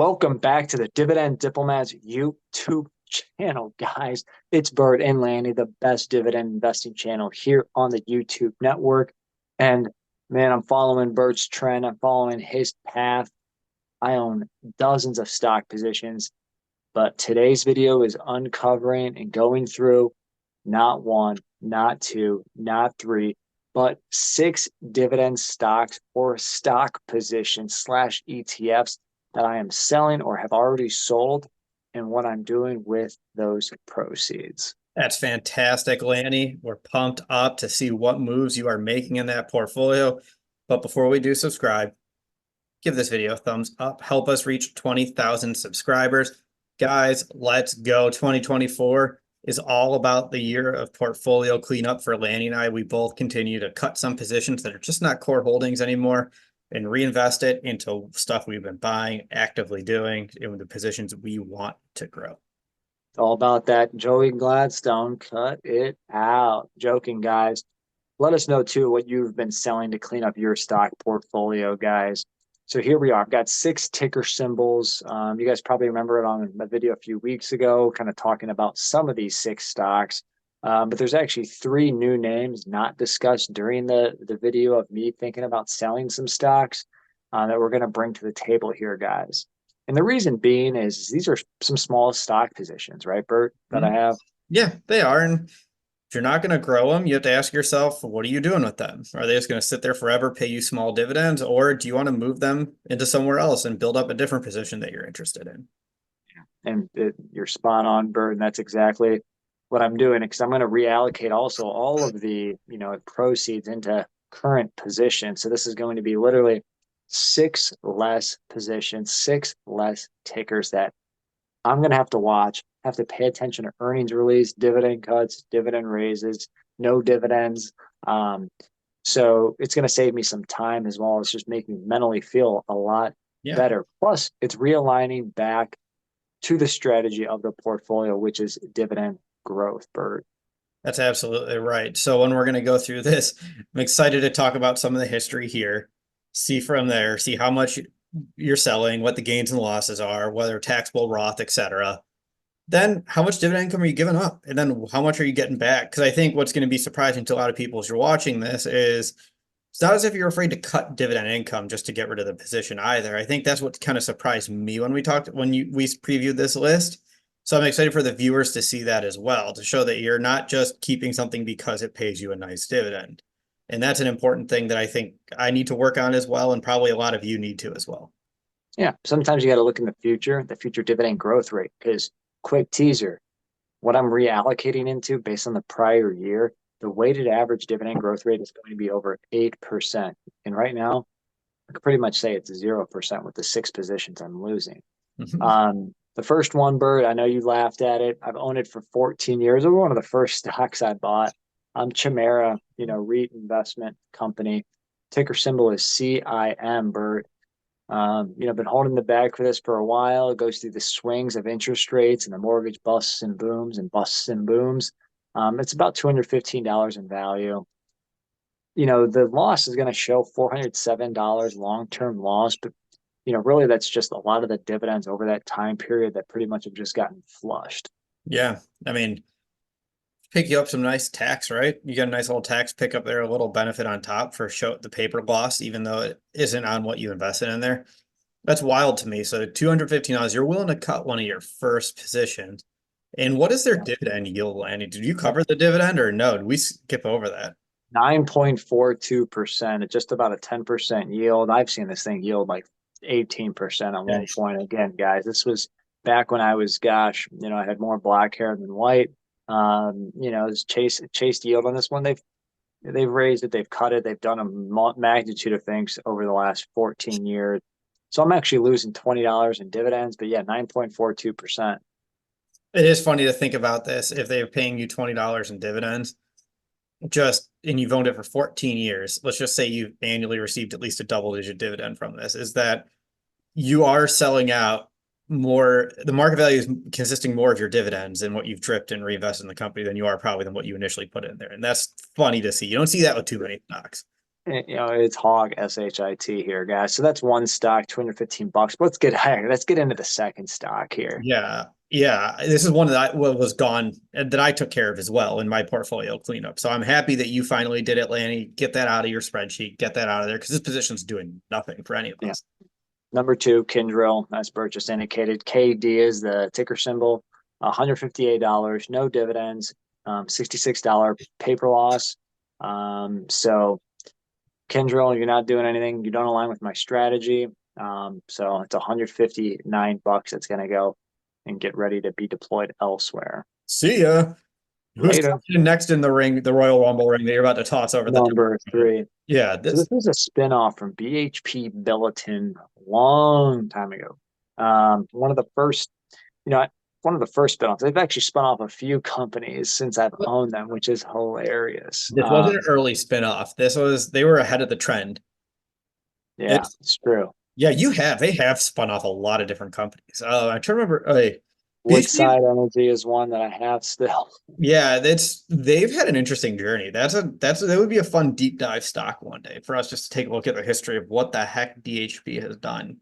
Welcome back to the Dividend Diplomats YouTube channel, guys. It's Bird and Lanny, the best dividend investing channel here on the YouTube network. And man, I'm following Bird's trend. I'm following his path. I own dozens of stock positions, but today's video is uncovering and going through not one, not two, not three, but 6 dividend stocks or stock positions slash ETFs that I am selling or have already sold and what I'm doing with those proceeds. That's fantastic, Lanny. We're pumped up to see what moves you are making in that portfolio. But before we do, subscribe, give this video a thumbs up, help us reach 20,000 subscribers. Guys, let's go. 2024 is all about the year of portfolio cleanup for Lanny and I. We both continue to cut some positions that are just not core holdings anymore and reinvest it into stuff we've been buying, actively doing, in the positions we want to grow. It's all about that Joey Gladstone. Cut it out. Joking, guys. Let us know, too, what you've been selling to clean up your stock portfolio, guys. So here we are. I've got 6 ticker symbols. You guys probably remember it on a video a few weeks ago, kind of talking about some of these 6 stocks. But there's actually 3 new names not discussed during the video of me thinking about selling some stocks that we're going to bring to the table here, guys. And the reason being is these are some small stock positions, right, Bert, that I have? Yeah, they are. And if you're not going to grow them, you have to ask yourself, what are you doing with them? Are they just going to sit there forever, pay you small dividends, or do you want to move them into somewhere else and build up a different position that you're interested in? And you're spot on, Bert, and that's exactly what I'm doing, because I'm going to reallocate also all of the proceeds into current positions. So this is going to be literally 6 less positions, 6 less tickers that I'm going to have to watch, have to pay attention to earnings release, dividend cuts, dividend raises, no dividends. So it's going to save me some time as well as just make me mentally feel a lot better. Plus, it's realigning back to the strategy of the portfolio, which is dividend growth, Bert. That's absolutely right. So when we're going to go through this, I'm excited to talk about some of the history here, see from there, see how much you're selling, what the gains and losses are, whether taxable, Roth, etc. Then how much dividend income are you giving up? And then how much are you getting back? Because I think what's going to be surprising to a lot of people as you're watching this is it's not as if you're afraid to cut dividend income just to get rid of the position either. I think that's what kind of surprised me when we previewed this list. So I'm excited for the viewers to see that as well, to show that you're not just keeping something because it pays you a nice dividend. And that's an important thing that I think I need to work on as well, and probably a lot of you need to as well. Yeah, sometimes you got to look in the future dividend growth rate, because quick teaser, what I'm reallocating into based on the prior year, the weighted average dividend growth rate is going to be over 8%. And right now, I could pretty much say it's 0% with the 6 positions I'm losing. The first one, Bird, I know you laughed at it. I've owned it for 14 years. It was one of the first stocks I bought. Chimera, reinvestment company. Ticker symbol is CIM, Bird. Been holding the bag for this for a while. It goes through the swings of interest rates and the mortgage busts and booms and busts and booms. It's about $215 in value. The loss is going to show $407 long-term loss, but really that's just a lot of the dividends over that time period that pretty much have just gotten flushed. Yeah, I mean, pick you up some nice tax, right? You got a nice little tax pickup there, a little benefit on top for the paper loss, even though it isn't on what you invested in there. That's wild to me. So $215, you're willing to cut one of your first positions. And what is their dividend yield, Lanny? Did you cover the dividend or no? Did we skip over that? 9.42%. It's just about a 10% yield. I've seen this thing yield like 18% at one point. Again, guys, this was back when I was, I had more black hair than white. It's chased yield on this one. They've raised it, they've cut it, they've done a magnitude of things over the last 14 years. So I'm actually losing $20 in dividends, but yeah, 9.42%. It is funny to think about this. If they're paying you $20 in dividends, and you've owned it for 14 years, let's just say you've annually received at least a double-digit dividend from this, is that you are selling out more. The market value is consisting more of your dividends and what you've dripped and reinvested in the company than what you initially put in there. And that's funny to see. You don't see that with too many stocks. You know, it's hog SHIT here, guys. So that's one stock, 215 bucks. But let's get higher. Let's get into the second stock here. Yeah. Yeah. This is one that was gone and that I took care of as well in my portfolio cleanup. So I'm happy that you finally did it, Lanny. Get that out of your spreadsheet, get that out of there because this position's doing nothing for any of Yeah. us. Number two, KINDR, as Bert just indicated. KD is the ticker symbol. $158, no dividends, $66 paper loss. So KINDR, you're not doing anything. You don't align with my strategy. So it's 159 bucks. It's going to go and get ready to be deployed elsewhere. See ya. Who's Later. next in the ring, the Royal Rumble ring that you're about to toss over the top? Number three. Yeah, So this this is a spinoff from BHP Billiton long time ago. One of the first, you know, one of the first spinoffs. They've actually spun off a few companies since I've owned them, which is hilarious. this wasn't an early spinoff. This was they were ahead of the trend. Yeah, It's it's true. yeah, they have spun off a lot of different companies. I'm trying to remember. BHP, Woodside Energy is one that I have still. yeah, they've had an interesting journey. That would be a fun deep dive stock one day for us just to take a look at the history of what the heck BHP has done.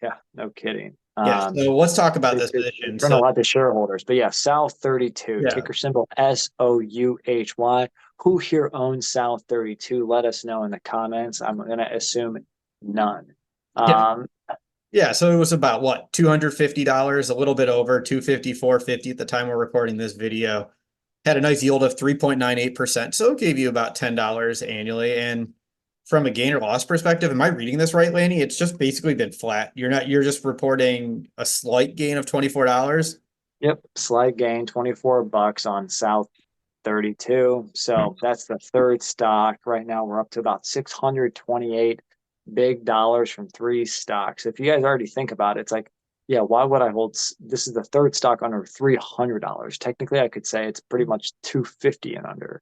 Yeah, no kidding. Yeah, so let's talk about this They position. turn a So lot to shareholders, but yeah, South 32, yeah, ticker symbol SOUHY. Who here owns South 32? Let us know in the comments. I'm going to assume none. yeah, Um, yeah. So it was about what, $250, a little bit over 250, 450 at the time we're recording this video. Had a nice yield of 3.98%. So it gave you about $10 annually. And from a gain or loss perspective, am I reading this right, Lanny? It's just basically been flat. You're just reporting a slight gain of $24. yep, slight gain, 24 bucks on South 32. So that's the third stock. Right now we're up to about 628 big dollars from three stocks. If you guys already think about it, it's like, yeah, why would I hold? This is the third stock under $300. Technically, I could say it's pretty much 250 and under.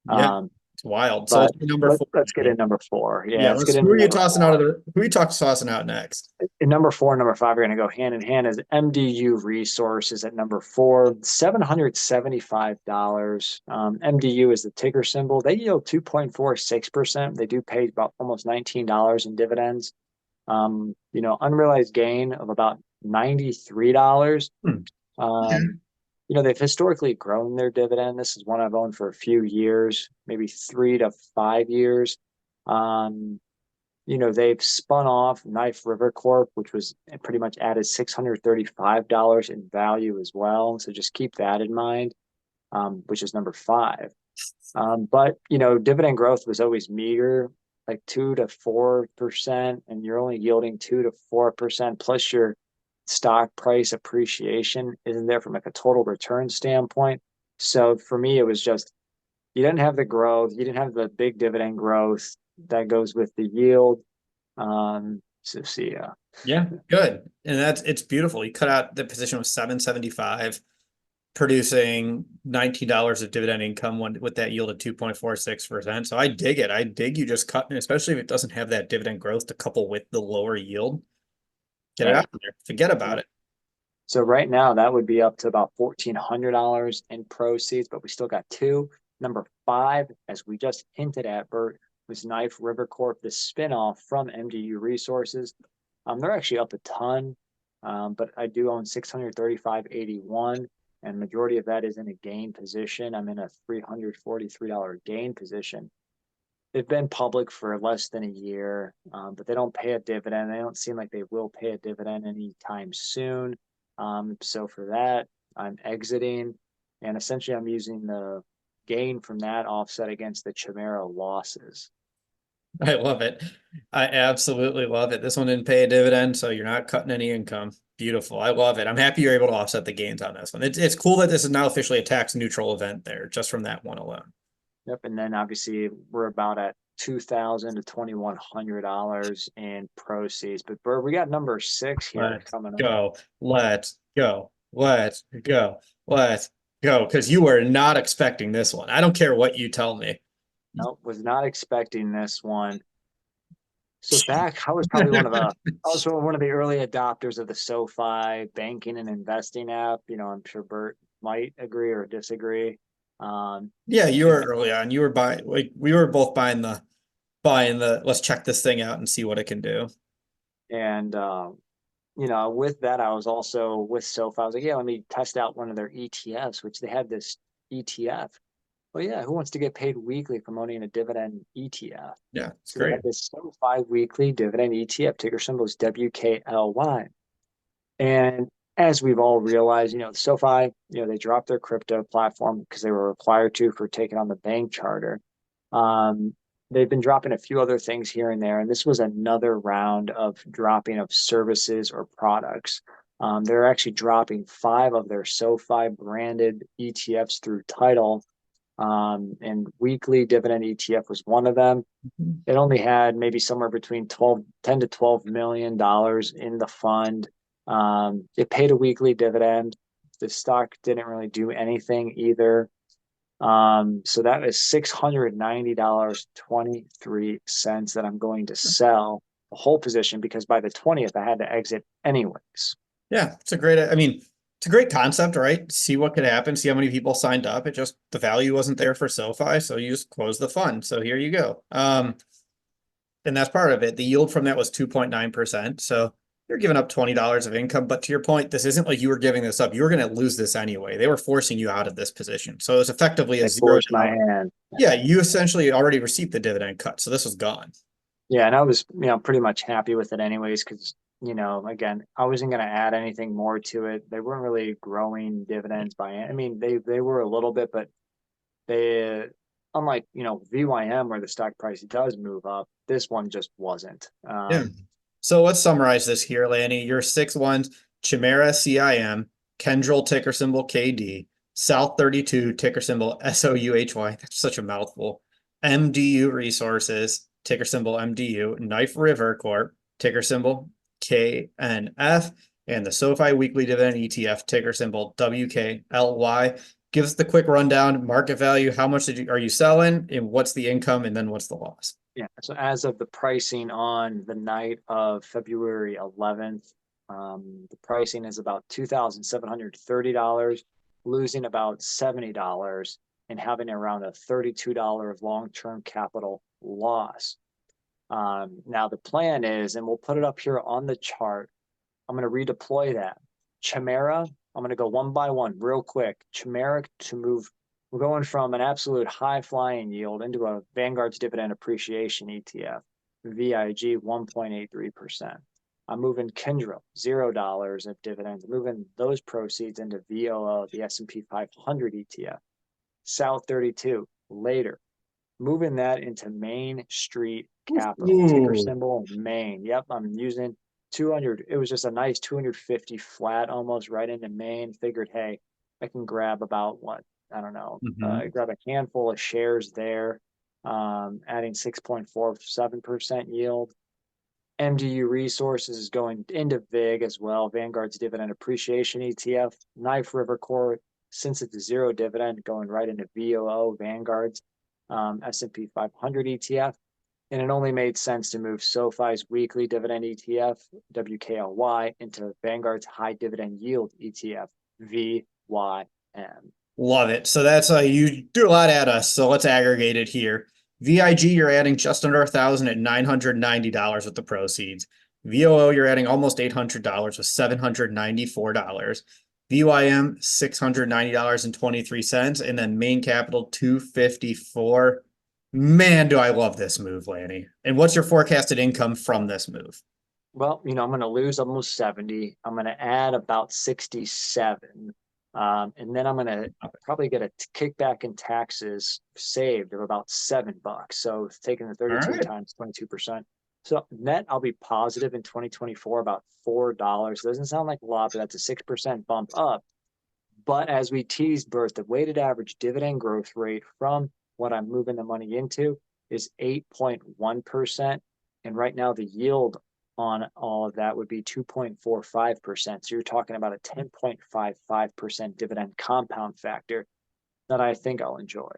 Yeah, Um, it's wild. So but let's do number four. let's get in number four. Yeah, Yeah, let's get who into are you number tossing out four. of the who are you tossing out next? In number four and number five are going to go hand in hand as MDU Resources at number four, $775. MDU is the ticker symbol. They yield 2.46%. They do pay about almost $19 in dividends. Unrealized gain of about $93. Hmm. They've historically grown their dividend. This is one I've owned for a few years, maybe 3 to 5 years. They've spun off Knife River Corp, which was pretty much added $635 in value as well. So just keep that in mind, which is number five. But dividend growth was always meager, like 2 to 4%, and you're only yielding 2 to 4%, plus your stock price appreciation isn't there from like a total return standpoint. So for me, it was just you didn't have the growth, you didn't have the big dividend growth that goes with the yield. So see, Yeah, good. And it's beautiful. You cut out the position with 775, producing $19 of dividend income with that yield of 2.46%. So I dig it. I dig you just cutting, especially if it doesn't have that dividend growth to couple with the lower yield. Get it out of there. Forget about it. So right now that would be up to about $1,400 in proceeds, but we still got two. Number five, as we just hinted at, Bert, was Knife River Corp, the spinoff from MDU Resources. They're actually up a ton, but I do own 635.81, and majority of that is in a gain position. I'm in a $343 gain position. They've been public for less than a year, but they don't pay a dividend. They don't seem like they will pay a dividend anytime soon. So for that, I'm exiting, and essentially I'm using the gain from that offset against the Chimera losses. I love it. I absolutely love it. This one didn't pay a dividend, so you're not cutting any income. Beautiful. I love it. I'm happy you're able to offset the gains on this one. It's cool that this is now officially a tax neutral event there, just from that one alone. Yep, and then obviously we're about at $2,000 to $2,100 in proceeds. But Bert, we got number six here Let's coming up. go. Let's go. Let's go. Let's go. Because you were not expecting this one. I don't care what you tell me. Nope, was not expecting this one. So I was probably one of the early adopters of the SoFi banking and investing app. I'm sure Bert might agree or disagree. Yeah, you were early on. You were buying, like we were both buying buying let's check this thing out and see what it can do. And with that, I was also with SoFi. I was like, yeah, let me test out one of their ETFs, which they had this ETF. Well, yeah, who wants to get paid weekly from owning a dividend ETF? Yeah, it's So they great. had this SoFi weekly dividend ETF, ticker symbol is WKLY. And as we've all realized, SoFi, they dropped their crypto platform because they were required to for taking on the bank charter. Um, they've been dropping a few other things here and there, and this was another round of dropping of services or products. They're actually dropping 5 of their SoFi branded ETFs through title, and weekly dividend ETF was one of them. Mhm. It only had maybe somewhere between 10 to $12 million in the fund. It paid a weekly dividend. The stock didn't really do anything either. So that is $690.23 that I'm going to sell the whole position because by the 20th I had to exit anyways. Yeah, I mean, it's a great concept, right? See what could happen, see how many people signed up. It just, the value wasn't there for SoFi, so you just close the fund. So here you go. And that's part of it. The yield from that was 2.9%. So you're giving up $20 of income. But to your point, this isn't like you were giving this up. You were going to lose this anyway. They were forcing you out of this position. So it was effectively a I zero forced my dollar. hand. Yeah, you essentially already received the dividend cut. So this was gone. Yeah, and I was, pretty much happy with it anyways, because, again, I wasn't going to add anything more to it. They weren't really growing dividends I mean, they were a little bit, but they, unlike, VYM where the stock price does move up, this one just wasn't. Yeah. So let's summarize this here, Lanny. Your 6 ones, Chimera CIM, Kendrill ticker symbol KD, South 32 ticker symbol SOUHY. That's such a mouthful. MDU Resources, ticker symbol MDU, Knife River Corp, ticker symbol KNF, and the SoFi Weekly Dividend ETF, ticker symbol WKLY. Give us the quick rundown, market value, how much are you selling, and what's the income, and then what's the loss? Yeah. So as of the pricing on the night of February 11th, the pricing is about $2,730, losing about $70 and having around a $32 of long-term capital loss. Now the plan is, and we'll put it up here on the chart, I'm going to redeploy that. Chimera, I'm going to go one by one real quick. Chimera to move. We're going from an absolute high flying yield into a Vanguard's dividend appreciation ETF, VIG 1.83%. I'm moving KINDR, $0 of dividends, moving those proceeds into VOO, the S&P 500 ETF. South 32 later, moving that into Main Street Capital, ticker Ooh. symbol Main. Yep, I'm using 200. It was just a nice 250 flat, almost right into Main. Figured, hey, I can grab about what, I don't know, Mhm. grab a handful of shares there, adding 6.47% yield. MDU Resources is going into VIG as well. Vanguard's dividend appreciation ETF. Knife River Corp, since it's a zero dividend, going right into VOO, Vanguard's S&P 500 ETF. And it only made sense to move SoFi's weekly dividend ETF, WKLY, into Vanguard's high dividend yield ETF, VYM. Love it. So that's you do a lot at us. So let's aggregate it here. VIG, you're adding just under 1,000 at $990 with the proceeds. VOO, you're adding almost $800 with $794. VYM, $690.23, and then main capital 254. Man, do I love this move, Lanny. And what's your forecasted income from this move? Well, I'm going to lose almost 70. I'm going to add about 67. And then I'm going to probably get a kickback in taxes saved of about $7. So taking the All 32 right. times 22%. So net, I'll be positive in 2024, about $4. Doesn't sound like a lot, but that's a 6% bump up. But as we teased, Bert, the weighted average dividend growth rate from what I'm moving the money into is 8.1%. And right now, the yield on all of that would be 2.45%. So you're talking about a 10.55% dividend compound factor that I think I'll enjoy.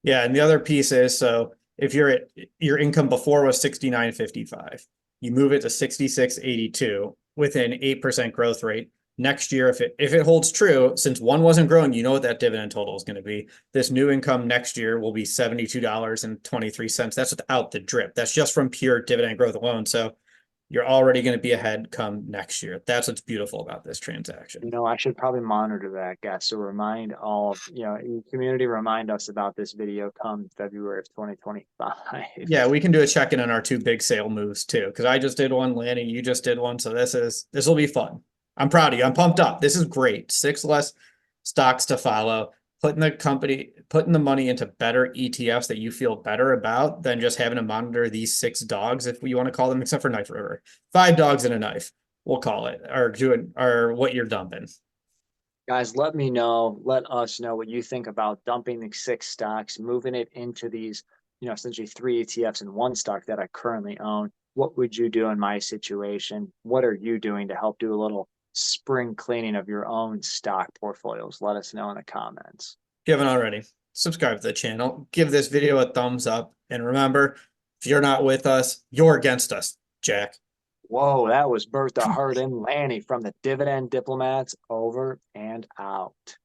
Yeah, and the other piece is, so if your income before was 69.55, you move it to 66.82 with an 8% growth rate. next year, if it holds true, since one wasn't growing, you know what that dividend total is going to be. This new income next year will be $72.23. That's without the drip. That's just from pure dividend growth alone. So you're already going to be ahead come next year. That's what's beautiful about this transaction. I should probably monitor that, guys. So remind all, community, remind us about this video come February of 2025. Yeah, we can do a check-in on our two big sale moves too, because I just did one, Lanny, you just did one. So this will be fun. I'm proud of you. I'm pumped up. This is great. 6 less stocks to follow, putting the money into better ETFs that you feel better about than just having to monitor these 6 dogs, if you want to call them, except for Knife River. 5 dogs and a knife, we'll call it, or what you're dumping. Guys, let us know what you think about dumping the 6 stocks, moving it into these, essentially 3 ETFs and 1 stock that I currently own. What would you do in my situation? What are you doing to help do a little spring cleaning of your own stock portfolios? Let us know in the comments. If you haven't already, subscribe to the channel, give this video a thumbs up, and remember, if you're not with us, you're against us, Jack. Whoa, that was Bertha Hart and Lanny from the Dividend Diplomats, over and out.